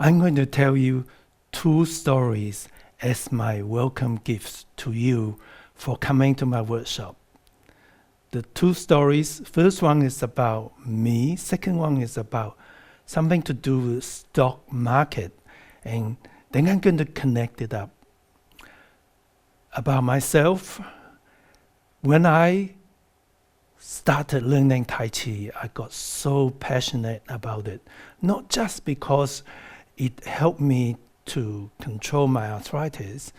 I'm going to tell you two stories as my welcome gifts to you for coming to my workshop. The two stories, first one is about me, second one is about something to do with stock market, and then I'm going to connect it up. About myself, when I started learning Tai Chi, I got so passionate about it, not just because it helped me to control my arthritis,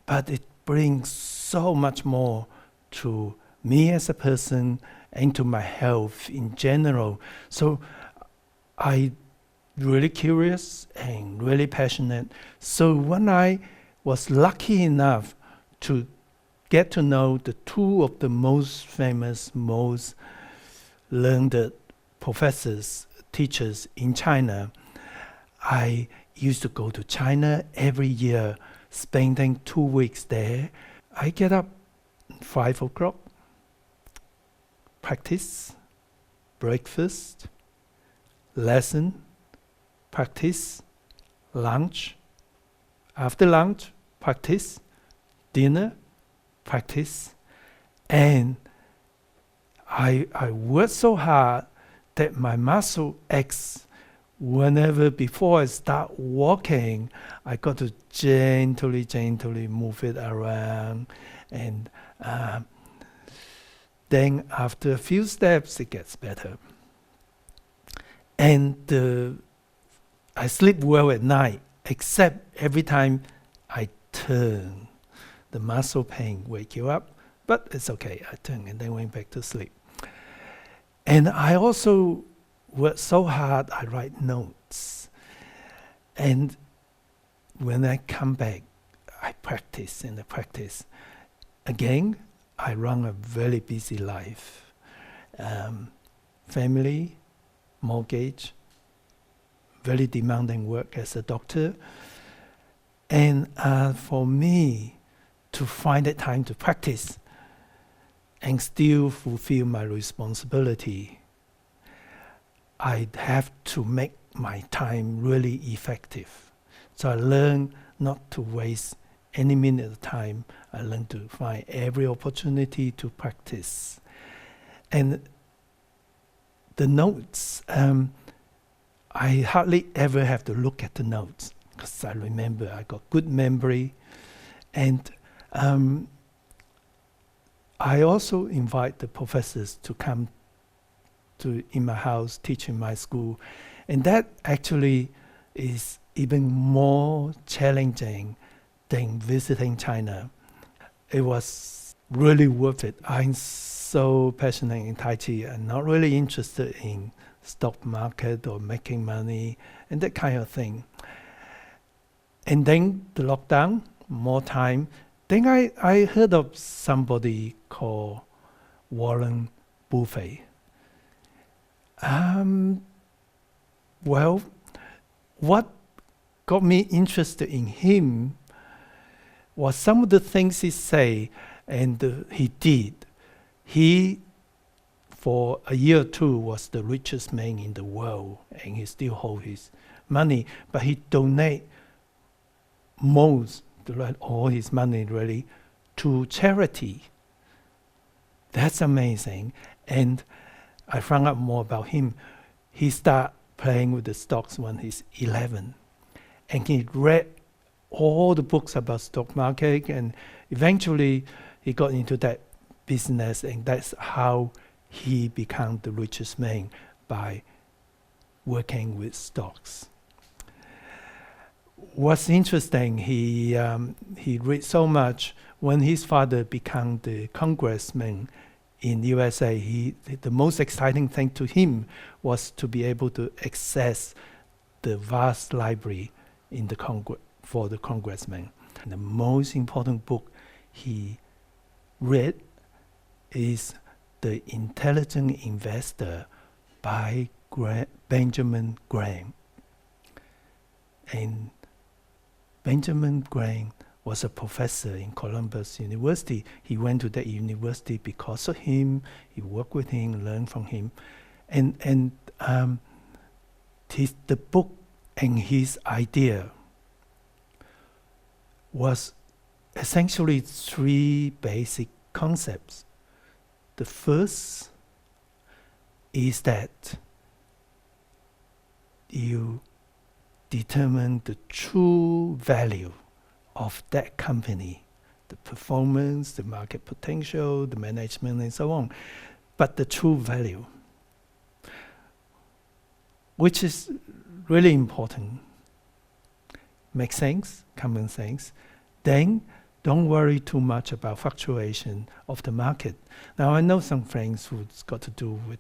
but it brings so much more to me as a person and to my health in general. So I really curious and really passionate. So when I was lucky enough to get to know the two of the most famous, most learned professors, teachers in China, I used to go to China every year, spending 2 weeks there. I get up 5 o'clock, practice, breakfast, lesson, practice, lunch, after lunch, practice, dinner, practice, and I worked so hard that my muscle aches. Whenever before I start walking, I got to gently move it around, and then after a few steps it gets better. And I sleep well at night, except every time I turn, the muscle pain wake you up, but it's okay. I turn and then went back to sleep. And I also work so hard, I write notes. And when I come back, I practice and I practice. Again, I run a very busy life. Family, mortgage, very demanding work as a doctor. And for me to find the time to practice and still fulfill my responsibility, I have to make my time really effective. So I learn not to waste any minute of time. I learn to find every opportunity to practice. And the notes, I hardly ever have to look at the notes because I remember I got good memory. And I also invite the professors to come to in my house, teach in my school. And that actually is even more challenging than visiting China. It was really worth it. I'm so passionate in Tai Chi and not really interested in stock market or making money and that kind of thing. And then the lockdown, more time. Then I heard of somebody called Warren Buffett. Well, what got me interested in him was some of the things he say and he did. He, for a year or two, was the richest man in the world, and he still holds his money, but he donate all his money really to charity. That's amazing. And I found out more about him. He started playing with the stocks when he's 11. And he read all the books about stock market, and eventually he got into that business, and that's how he became the richest man, by working with stocks. What's interesting, he read so much. When his father became the congressman in USA, the most exciting thing to him was to be able to access the vast library in the for the congressman. And the most important book he read is The Intelligent Investor by Benjamin Graham. And Benjamin Graham was a professor in Columbus University. He went to that university because of him. He worked with him, learned from him. And the book And his idea was essentially three basic concepts. The first is that you determine the true value of that company, the performance, the market potential, the management, and so on. But the true value, which is really important. Make sense? Common sense. Then don't worry too much about fluctuation of the market. Now I know some friends who's got to do with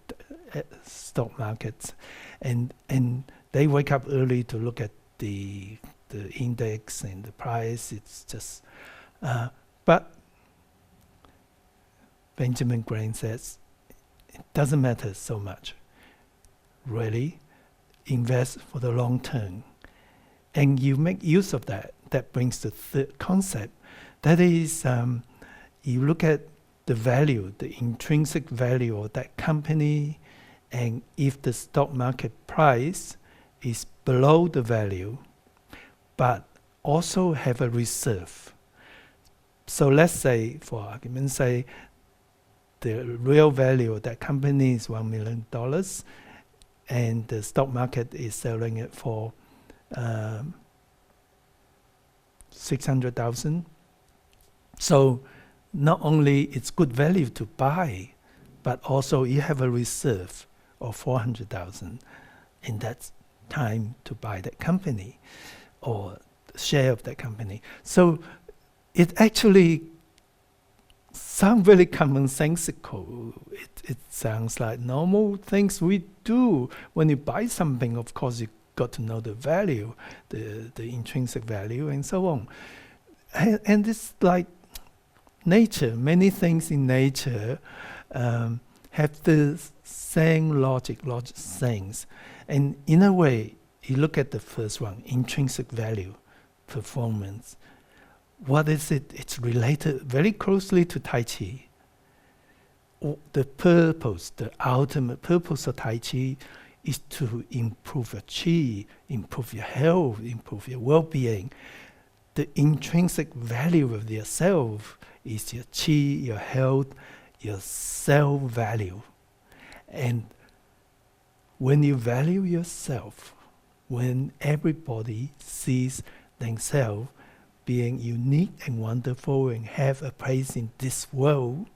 stock markets, and they wake up early to look at the index and the price. It's just, but Benjamin Graham says it doesn't matter so much. Really, invest for the long term, and you make use of that. That brings the third concept. That is, you look at the value, the intrinsic value of that company, and if the stock market price is below the value, but also have a reserve. So let's say, for argument's sake, the real value of that company is $1 million, and the stock market is selling it for 600,000. So not only it's good value to buy, but also you have a reserve of 400,000 in that time to buy that company or share of that company. So it actually sounds very commonsensical. It sounds like normal things we do. When you buy something, of course, you got to know the value, the intrinsic value, and so on. And it's like nature. Many things in nature have the same logic things. And in a way, you look at the first one, intrinsic value, performance. What is it? It's related very closely to Tai Chi. The purpose, the ultimate purpose of Tai Chi is to improve your Qi, improve your health, improve your well-being. The intrinsic value of yourself is your Qi, your health, your self-value. And when you value yourself, when everybody sees themselves being unique and wonderful and have a place in this world,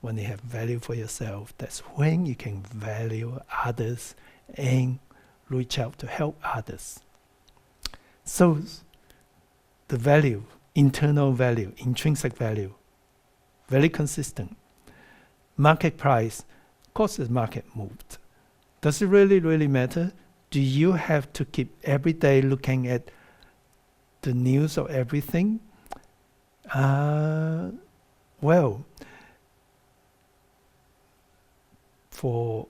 when you have value for yourself, that's when you can value others and reach out to help others. So the value, internal value, intrinsic value, very consistent. Market price, of course the market moved. Does it really matter? Do you have to keep every day looking at the news of everything? Well, for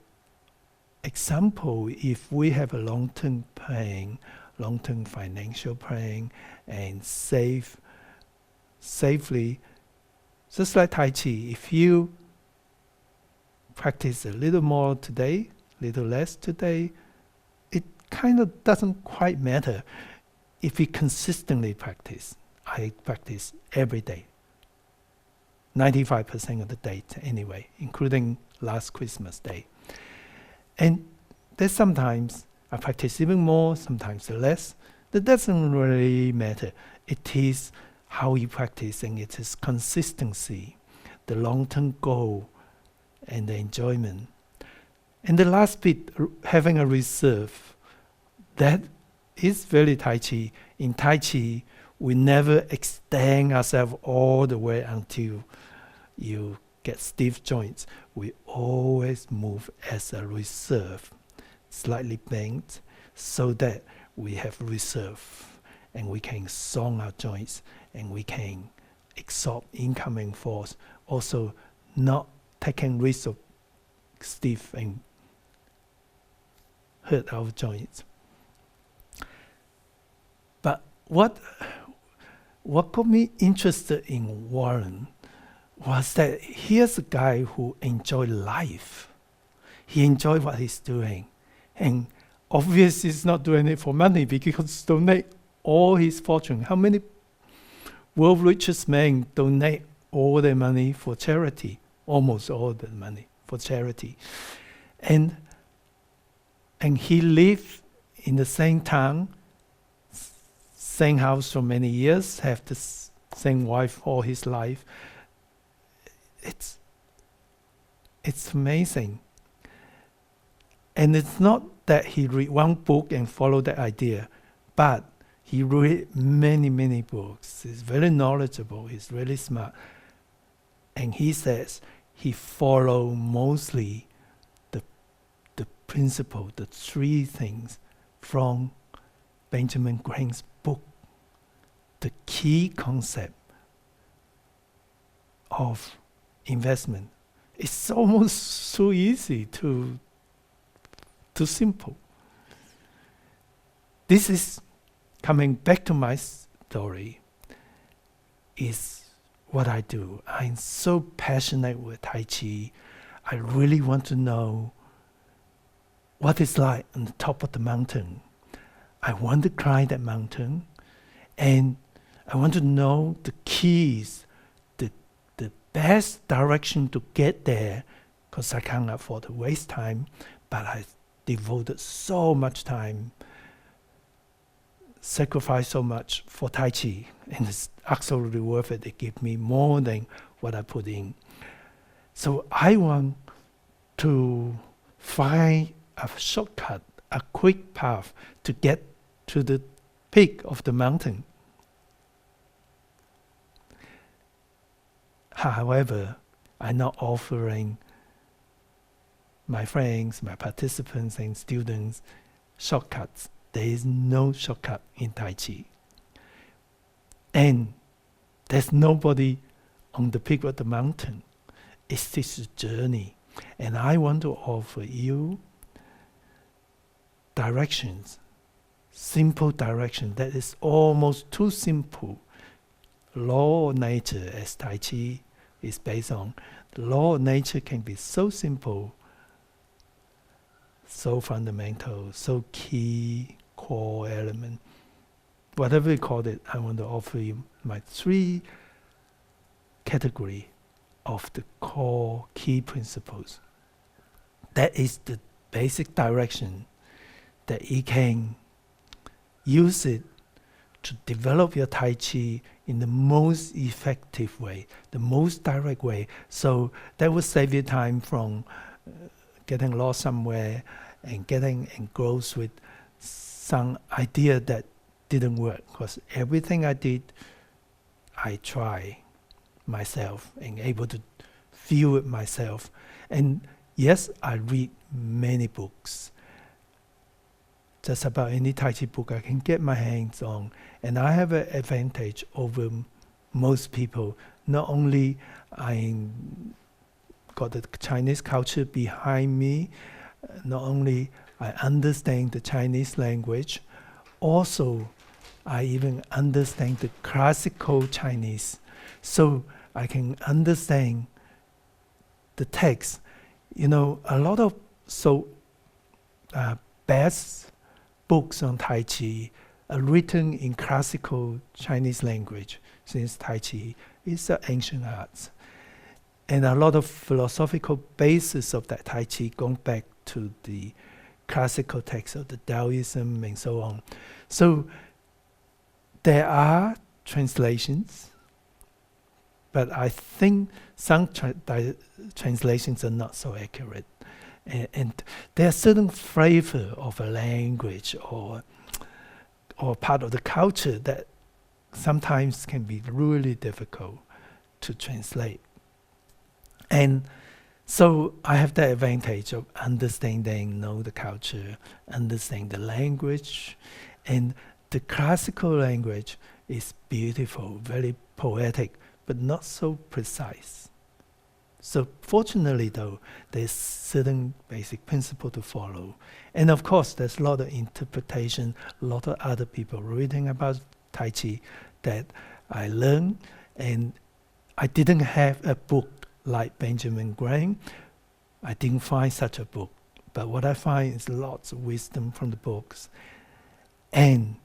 example, if we have a long-term plan, long-term financial plan, and safely, just like Tai Chi, if you practice a little more today, little less today, it kind of doesn't quite matter. If you consistently practice, I practice every day, 95% of the day anyway, including last Christmas Day. And there's sometimes I practice even more, sometimes less. That doesn't really matter. It is how you practice, and it is consistency, the long-term goal, and the enjoyment. And the last bit, having a reserve, that is very Tai Chi. In Tai Chi, we never extend ourselves all the way until you get stiff joints. We always move as a reserve, slightly bent, so that we have reserve and we can song our joints and we can absorb incoming force. Also, not taking risk of stiff and hurt our joints. But what got me interested in Warren was that here's a guy who enjoyed life. He enjoyed what he's doing. And obviously he's not doing it for money because donate all his fortune. How many world richest men donate all their money for charity? Almost all the money for charity. And he lived in the same town, same house for many years, have the same wife all his life. It's amazing. And it's not that he read one book and follow that idea, but he read many, many books. He's very knowledgeable, he's really smart. And he says he follow mostly the principle, the three things from Benjamin Graham's book. The key concept of investment. It's almost so easy to simple. This is coming back to my story, is what I do. I'm so passionate with Tai Chi. I really want to know what it's like on the top of the mountain. I want to climb that mountain, and I want to know the keys, the best direction to get there, because I can't afford to waste time, but I devoted so much time, sacrificed so much for Tai Chi, and it's absolutely worth it. It gave me more than what I put in. So I want to find a shortcut, a quick path to get to the peak of the mountain. However, I'm not offering my friends, my participants and students shortcuts. There is no shortcut in Tai Chi. And there's nobody on the peak of the mountain. It's this journey. And I want to offer you directions, simple direction that is almost too simple. Law of nature, as Tai Chi is based on, the law of nature can be so simple, so fundamental, so key, core element. Whatever you call it, I want to offer you my three category of the core key principles. That is the basic direction that you can use it to develop your Tai Chi in the most effective way, the most direct way. So that will save you time from getting lost somewhere and getting engrossed with some idea that didn't work. Because everything I did, I try myself and able to feel it myself. And yes, I read many books. Just about any Tai Chi book I can get my hands on. And I have an advantage over most people. Not only I got the Chinese culture behind me, not only I understand the Chinese language, also I even understand the classical Chinese. So I can understand the text. You know, a lot of best books on Tai Chi are written in classical Chinese language, since Tai Chi is an ancient art. And a lot of philosophical basis of that Tai Chi going back to the classical text of the Taoism and so on. So there are translations, but I think some translations are not so accurate. And there are certain flavor of a language or part of the culture that sometimes can be really difficult to translate. And so I have the advantage of understanding, know the culture, understand the language, and the classical language is beautiful, very poetic, but not so precise. So fortunately though, there's certain basic principle to follow. And of course, there's a lot of interpretation, a lot of other people reading about Tai Chi that I learned, and I didn't have a book like Benjamin Graham. I didn't find such a book. But what I find is lots of wisdom from the books. And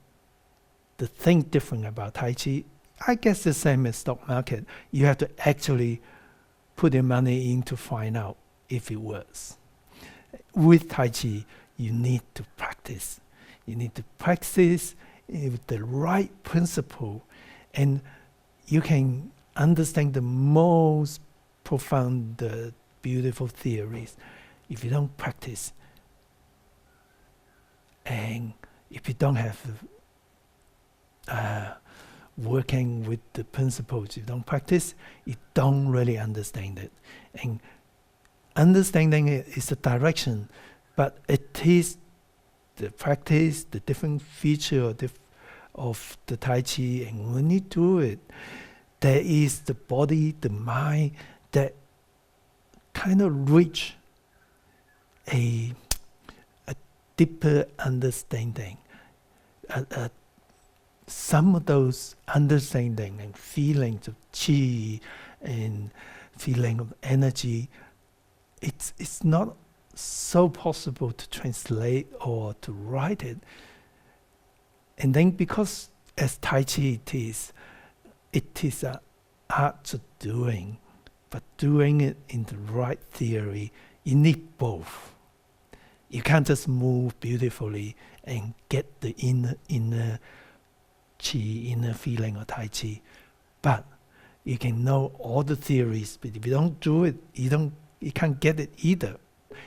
the thing different about Tai Chi, I guess the same as stock market. You have to actually put your money in to find out if it works. With Tai Chi, you need to practice. You need to practice with the right principle, and you can understand the most profound, beautiful theories if you don't practice. And if you don't have working with the principles, you don't practice, you don't really understand it. And understanding it is a direction, but it is the practice, the different feature of the Tai Chi, and when you do it, there is the body, the mind that kind of reach a deeper understanding. Some of those understanding and feelings of chi and feeling of energy, it's not so possible to translate or to write it. And then because as Tai Chi it is an art of doing, but doing it in the right theory, you need both. You can't just move beautifully and get the inner chi, inner feeling of Tai Chi. But you can know all the theories, but if you don't do it, you can't get it either.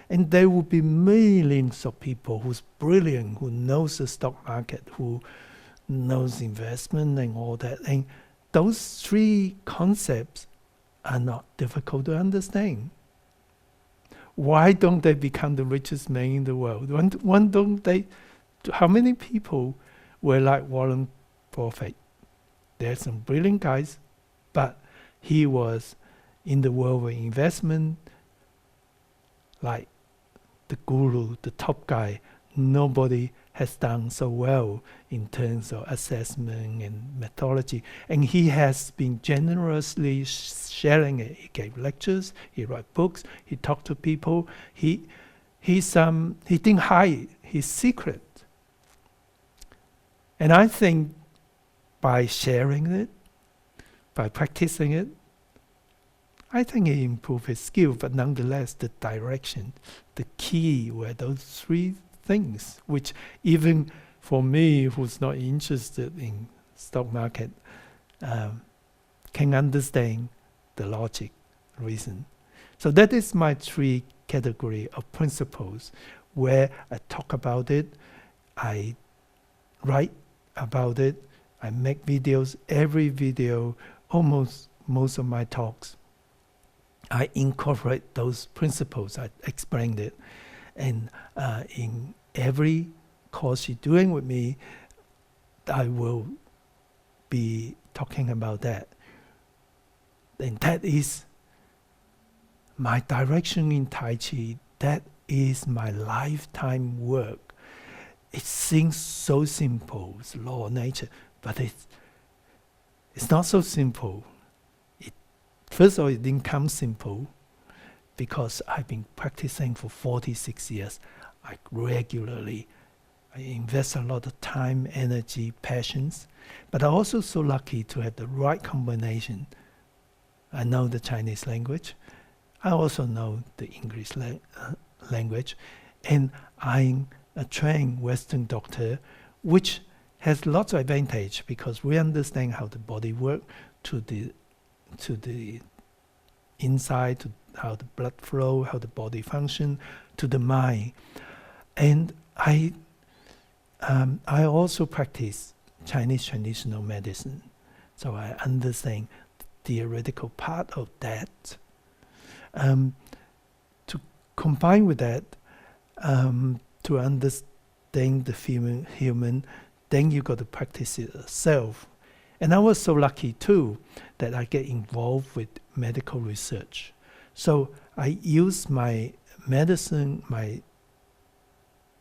And there will be millions of people who's brilliant, who knows the stock market, who knows investment and all that. And those three concepts are not difficult to understand. Why don't they become the richest man in the world? Why don't they? How many people were like Warren Buffett? There's some brilliant guys, but he was in the world of investment like the guru, the top guy. Nobody has done so well in terms of assessment and methodology. And he has been generously sharing it. He gave lectures, he wrote books, he talked to people. He didn't hide his secret. And I think by sharing it, by practicing it, I think he improved his skill, but nonetheless the direction, the key were those three things, which even for me, who's not interested in stock market, can understand the logic, reason. So that is my three category of principles, where I talk about it, I write about it, I make videos. Every video, almost most of my talks, I incorporate those principles. I explained it. And in every course you're doing with me, I will be talking about that. And that is my direction in Tai Chi. That is my lifetime work. It seems so simple, it's law of nature, but it's not so simple. First of all, it didn't come simple because I've been practicing for 46 years. I invest a lot of time, energy, passions, but I'm also so lucky to have the right combination. I know the Chinese language. I also know the English language, and I'm a trained Western doctor, which has lots of advantage because we understand how the body works to the inside, to how the blood flow, how the body function, to the mind. And I also practice Chinese traditional medicine, so I understand the theoretical part of that. To combine with that, to understand the human, then you got to practice it yourself. And I was so lucky too that I get involved with medical research. So I use my medicine, my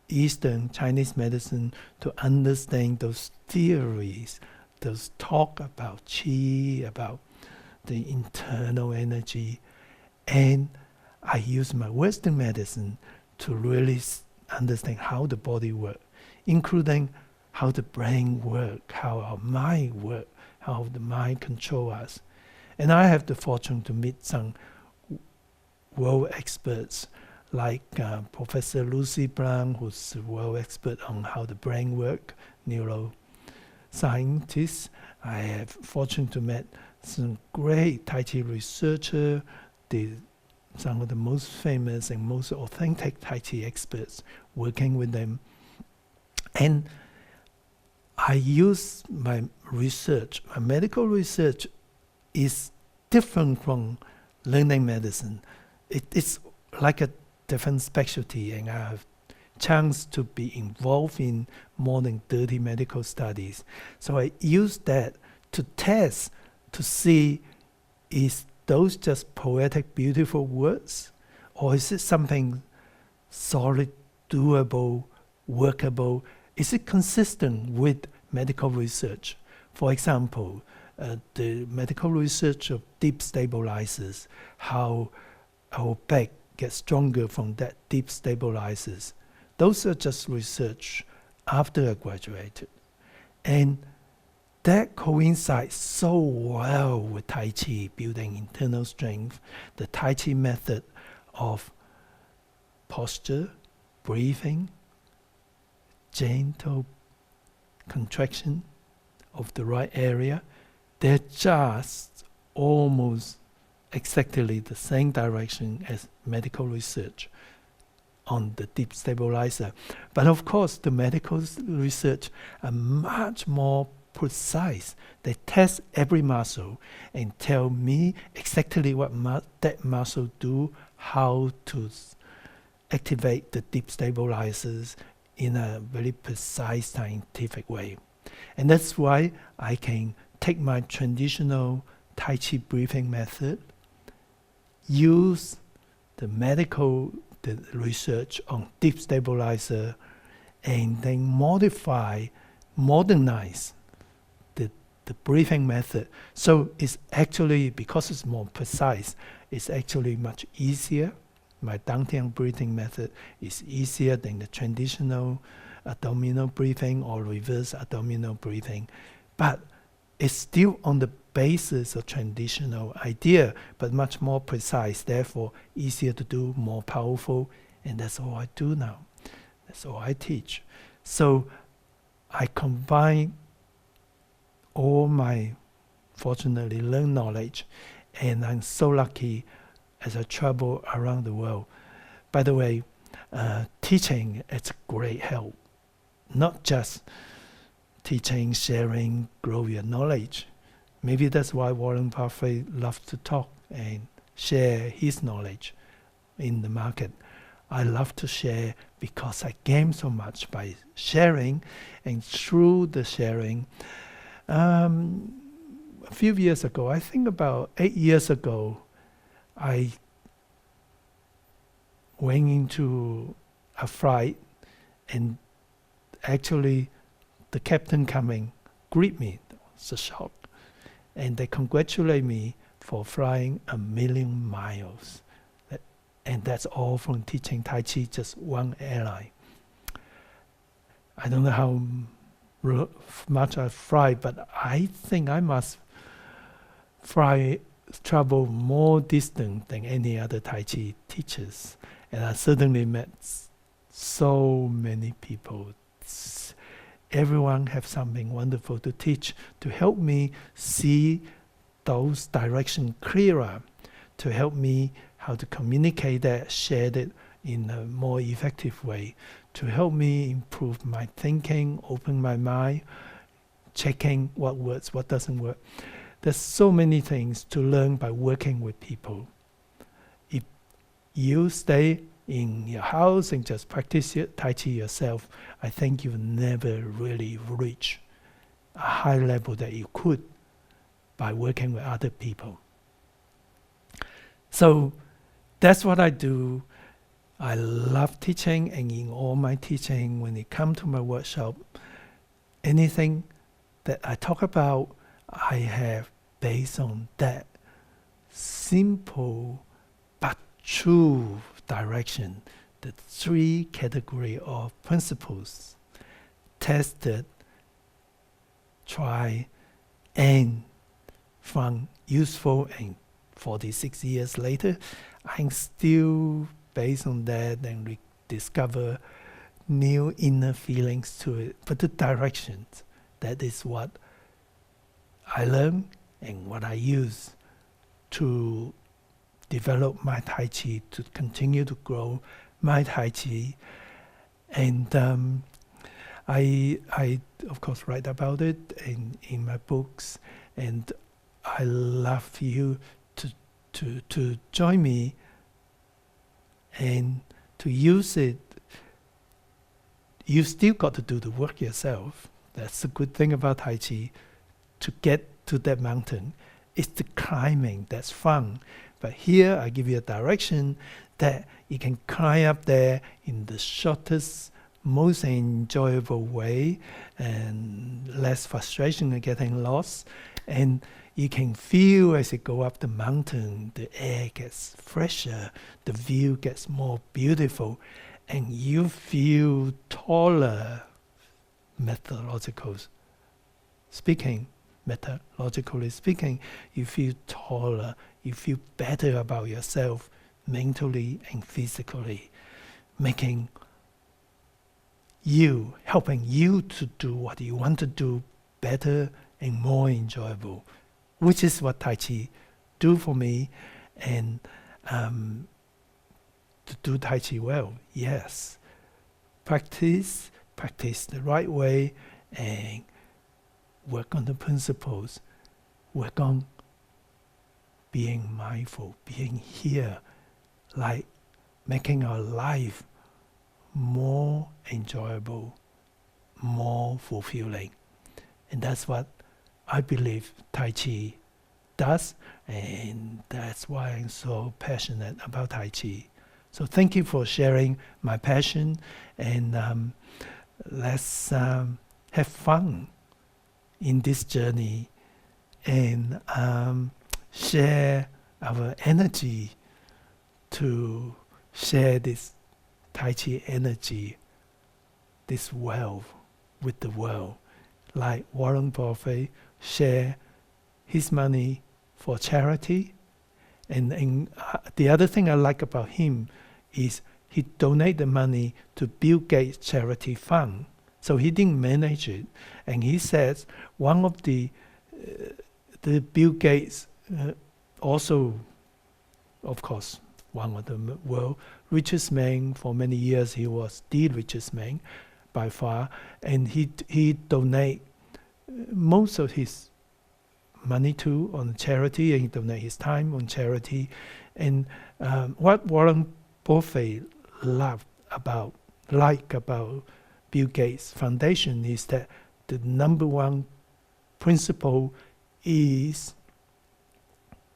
Eastern Chinese medicine, to understand those theories, those talk about qi, about the internal energy. And I use my Western medicine to really understand how the body works, including how the brain works, how our mind works, how the mind controls us. And I have the fortune to meet some world experts like Professor Lucy Brown, who's a world expert on how the brain works, neuroscientist. I have fortune to meet some great Tai Chi researchers, some of the most famous and most authentic Tai Chi experts working with them. And I use my research, my medical research is different from learning medicine. It's like a different specialty, and I have chance to be involved in more than 30 medical studies. So I use that to test, to see, is those just poetic, beautiful words, or is it something solid, doable, workable? Is it consistent with medical research? For example, the medical research of deep stabilizers, how our back gets stronger from that deep stabilizers. Those are just research after I graduated. And that coincides so well with Tai Chi, building internal strength, the Tai Chi method of posture, breathing, gentle contraction of the right area. They're just almost exactly the same direction as medical research on the deep stabilizer. But of course, the medical research are much more precise. They test every muscle and tell me exactly what that muscle do, how to activate the deep stabilizers in a very precise scientific way. And that's why I can take my traditional Tai Chi breathing method, use the research on deep stabilizer, and then modernize the breathing method. So it's actually, because it's more precise, it's actually much easier. My Dantian breathing method is easier than the traditional abdominal breathing or reverse abdominal breathing. But it's still on the basis of traditional idea, but much more precise, therefore easier to do, more powerful, and that's all I do now. That's all I teach. So I combine all my fortunately learned knowledge, and I'm so lucky as I travel around the world. By the way, teaching is great help. Not just teaching, sharing, grow your knowledge. Maybe that's why Warren Buffett loves to talk and share his knowledge in the market. I love to share because I gain so much by sharing, and through the sharing, a few years ago, I think about 8 years ago, I went into a flight, and actually the captain coming greet me. It was a shock. And they congratulate me for flying 1,000,000 miles. And that's all from teaching Tai Chi, just one airline. I don't know how much I fly, but I think I must travel more distant than any other Tai Chi teachers. And I certainly met so many people. Everyone have something wonderful to teach, to help me see those directions clearer, to help me how to communicate that, share it in a more effective way, to help me improve my thinking, open my mind, checking what works, what doesn't work. There's so many things to learn by working with people. If you stay in your house and just practice Tai Chi yourself, I think you'll never really reach a high level that you could by working with other people. So that's what I do. I love teaching, and in all my teaching, when it comes to my workshop, anything that I talk about, I have based on that simple but true direction the three category of principles: tested, tried, and found useful. And 46 years later, I'm still based on that and discover new inner feelings to it. But the directions, that is what I learned and what I use to develop my Tai Chi, to continue to grow my Tai Chi. And I of course write about it in my books, and I love you to join me and to use it. You still got to do the work yourself. That's the good thing about Tai Chi. To get to that mountain, it's the climbing that's fun. But here I give you a direction that you can climb up there in the shortest, most enjoyable way, and less frustration of getting lost. And you can feel as you go up the mountain, the air gets fresher, the view gets more beautiful, and you feel taller, methodologically speaking, you feel taller, you feel better about yourself mentally and physically, making you, helping you to do what you want to do better and more enjoyable, which is what Tai Chi do for me. And to do Tai Chi well, yes, practice the right way, and work on the principles, work on being mindful, being here, like making our life more enjoyable, more fulfilling. And that's what I believe Tai Chi does, and that's why I'm so passionate about Tai Chi. So thank you for sharing my passion, and let's have fun in this journey, and share our energy to share this Tai Chi energy, this wealth with the world. Like Warren Buffett share his money for charity, and the other thing I like about him is he donate the money to Bill Gates charity fund. So he didn't manage it, and he says one of the Bill Gates also, of course, one of the world richest man. For many years he was the richest man by far, and he donate most of his money on charity, and he donate his time on charity. And what Warren Buffett liked about Bill Gates Foundation is that the number one principle is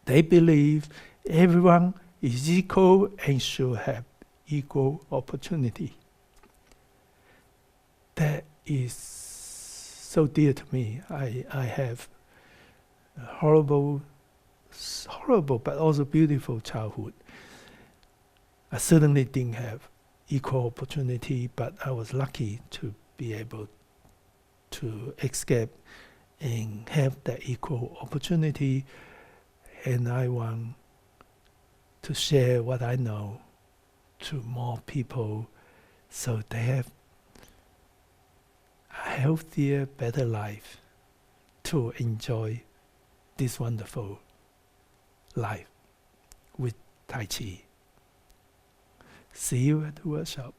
they believe everyone is equal and should have equal opportunity. That is so dear to me. I have a horrible but also beautiful childhood. I certainly didn't have equal opportunity, but I was lucky to be able to escape and have that equal opportunity. And I want to share what I know to more people, so they have a healthier, better life to enjoy this wonderful life with Tai Chi. See you at the workshop.